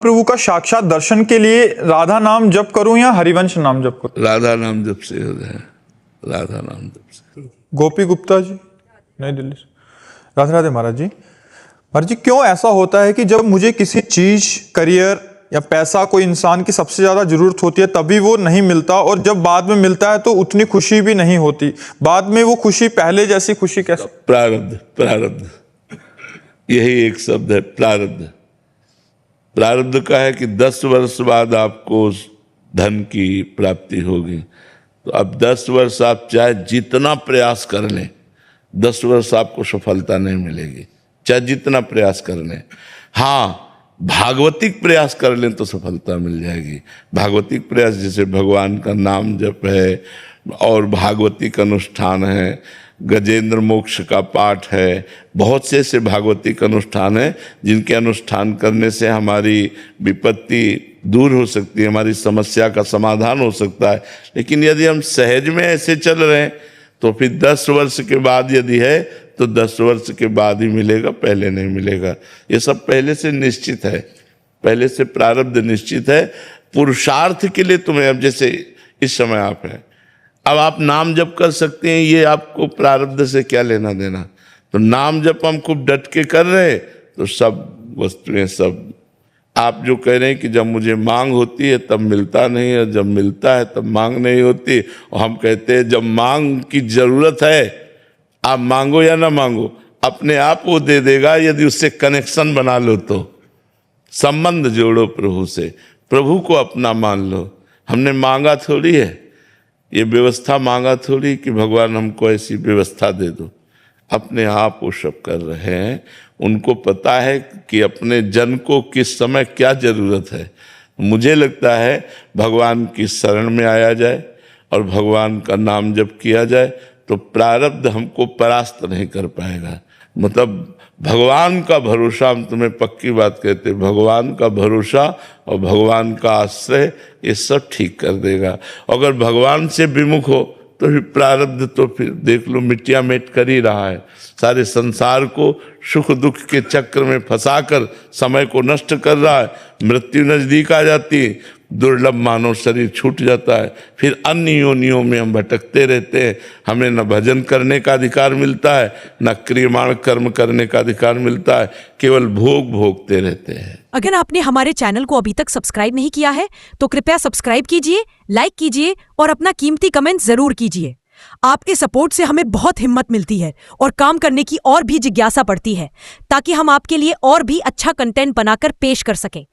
प्रभु का साक्षात दर्शन के लिए राधा नाम जप करूं या हरिवंश नाम जप करूं? राधा नाम जप से हो जाए, राधा नाम जप से। गोपी गुप्ता जी, नई दिल्ली से। राधे राधे महाराज जी। महाराज जी, क्यों ऐसा होता है कि जब मुझे किसी चीज, करियर या पैसा, कोई इंसान की सबसे ज्यादा जरूरत होती है तभी वो नहीं मिलता, और जब बाद में मिलता है तो उतनी खुशी भी नहीं होती? बाद में वो खुशी पहले जैसी खुशी कैसे? प्रारब्ध, प्रारब्ध, यही एक शब्द है, प्रारब्ध। प्रारब्ध का है कि 10 वर्ष बाद आपको उस धन की प्राप्ति होगी, तो अब 10 वर्ष आप चाहे जितना प्रयास कर लें, 10 वर्ष आपको सफलता नहीं मिलेगी, चाहे जितना प्रयास कर लें। हाँ, भागवतिक प्रयास कर लें तो सफलता मिल जाएगी। भागवतिक प्रयास जैसे भगवान का नाम जप है और भागवतिक अनुष्ठान है, गजेंद्र मोक्ष का पाठ है, बहुत से ऐसे भागवतिक अनुष्ठान हैं जिनके अनुष्ठान करने से हमारी विपत्ति दूर हो सकती है, हमारी समस्या का समाधान हो सकता है। लेकिन यदि हम सहज में ऐसे चल रहे हैं तो फिर 10 वर्ष के बाद यदि है तो 10 वर्ष के बाद ही मिलेगा, पहले नहीं मिलेगा। ये सब पहले से निश्चित है, पहले से प्रारब्ध निश्चित है। पुरुषार्थ के लिए तुम्हें, अब जैसे इस समय आप हैं, अब आप नाम जप कर सकते हैं, ये आपको प्रारब्ध से क्या लेना देना? तो नाम जप हम खूब डट के कर रहे हैं तो सब वस्तुएं, सब आप जो कह रहे हैं कि जब मुझे मांग होती है तब मिलता नहीं है, जब मिलता है तब मांग नहीं होती, और हम कहते हैं जब मांग की जरूरत है आप मांगो या ना मांगो, अपने आप वो दे देगा यदि उससे कनेक्शन बना लो तो। संबंध जोड़ो प्रभु से, प्रभु को अपना मान लो। हमने मांगा थोड़ी है, ये व्यवस्था मांगा थोड़ी कि भगवान हमको ऐसी व्यवस्था दे दो। अपने आप वो सब कर रहे हैं, उनको पता है कि अपने जन को किस समय क्या जरूरत है। मुझे लगता है भगवान की शरण में आया जाए और भगवान का नाम जप किया जाए तो प्रारब्ध हमको परास्त नहीं कर पाएगा। मतलब भगवान का भरोसा, हम तुम्हें पक्की बात कहते, भगवान का भरोसा और भगवान का आश्रय ये सब ठीक कर देगा। अगर भगवान से विमुख हो तो फिर प्रारब्ध तो फिर देख लो मिट्टिया मेट कर ही रहा है। सारे संसार को सुख दुख के चक्र में फंसाकर समय को नष्ट कर रहा है। मृत्यु नजदीक आ जाती है, दुर्लभ मानव शरीर छूट जाता है, फिर अन्य योनियों में हम भटकते रहते हैं। हमें न भजन करने का अधिकार मिलता है, न क्रियमाण कर्म करने का अधिकार मिलता है, केवल भोग भोगते रहते हैं। अगर आपने हमारे चैनल को अभी तक सब्सक्राइब नहीं किया है तो कृपया सब्सक्राइब कीजिए, लाइक कीजिए और अपना कीमती कमेंट जरूर कीजिए। आपके सपोर्ट से हमें बहुत हिम्मत मिलती है और काम करने की और भी जिज्ञासा बढ़ती है, ताकि हम आपके लिए और भी अच्छा कंटेंट बनाकर पेश कर सकें।